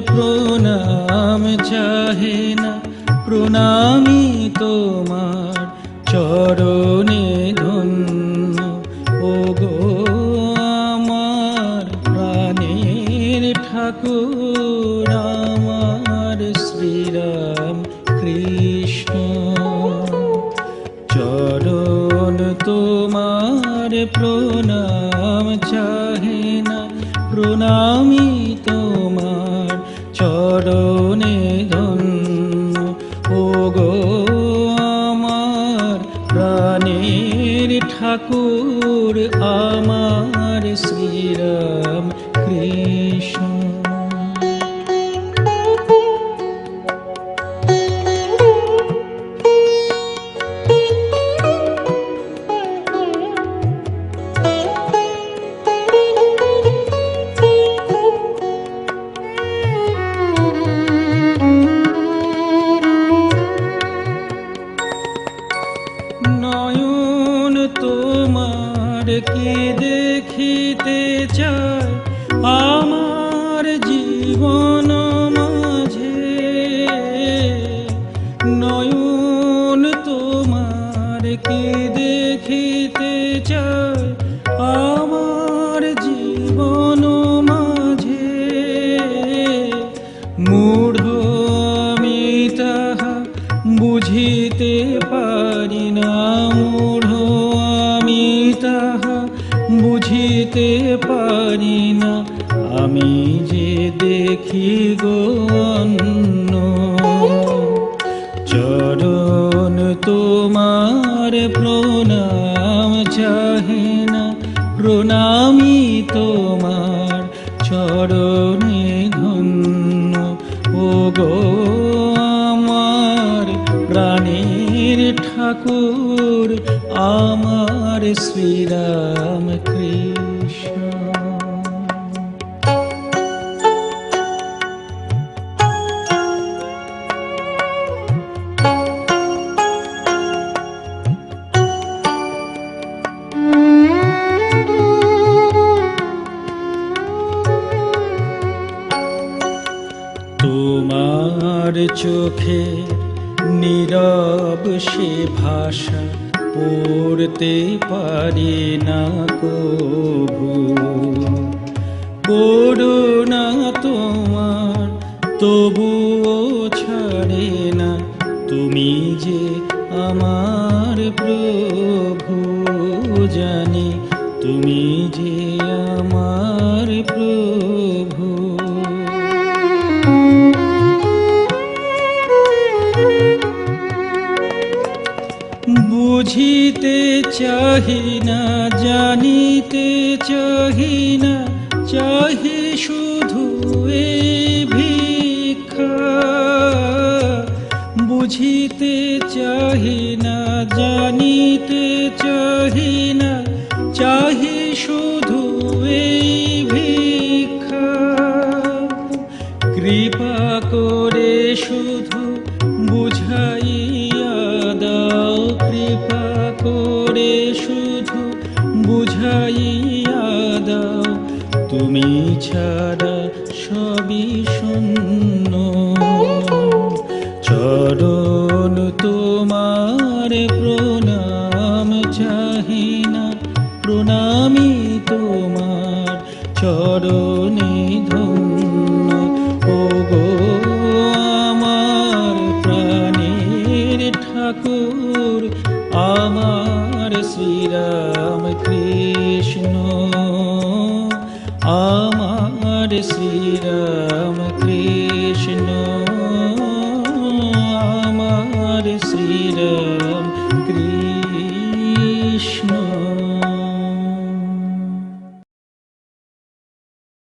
প্রণাম চাহে না, প্রণামী তোমার চরণে ধন্য। ও গো আমার প্রাণের ঠাকুর, আমার শ্রীরাম কৃষ্ণ। চরণ তোমার প্রণাম চাহে না, প্রণামী তোমার চরণে ধন্য। ও গো আমার প্রাণের ঠাকুর, আমার শ্রীরাম কৃষ্ণ। নয়ন তোমার কি দেখিতে চায় আমার জীবন মাঝে। নয়ন তোমার কি দেখিতে চায় আমার জীবন মাঝে। মূঢ় আমি তাহা বুঝিতে পারি না, মূঢ় আমি তাহা বুঝিতে পারি না। আমি যে দেখি গো অন্য। চরণ তোমার প্রণাম চাহে না, প্রণামী তোমার চরণে ধন্য। ও গো আমার প্রাণের ঠাকুর, আমার শ্রীরাম কৃষ্ণ। তোমার চোখে নীরব সে ভাষা পড়তে পারি না কভু। করুণা তোমার তবুও ছাড়ে না, তুমি যে আমার প্রভু। জানি তুমি যে আমার প্রভু। বুঝিতে চাহি না, জানিতে চাহি না, চাহি শুধু এই ভিক্ষা। বুঝিতে চাহি না, জানিতে চাহি না, চাহি শুধু এই ভিক্ষা। কৃপা করে শুধু বুঝাইয়া দাও, কৃপা করে শুধু বুঝাইয়া দাও। তুমি ছাড়া সবই শূন্য। চরণ তোমার প্রণাম চাহি না, প্রণামী তোমার চরণে ধন্য। ও গো আমার প্রাণের ঠাকুর, আমার শ্রীরাম কৃষ্ণ, আমার শ্রীরাম কৃষ্ণ।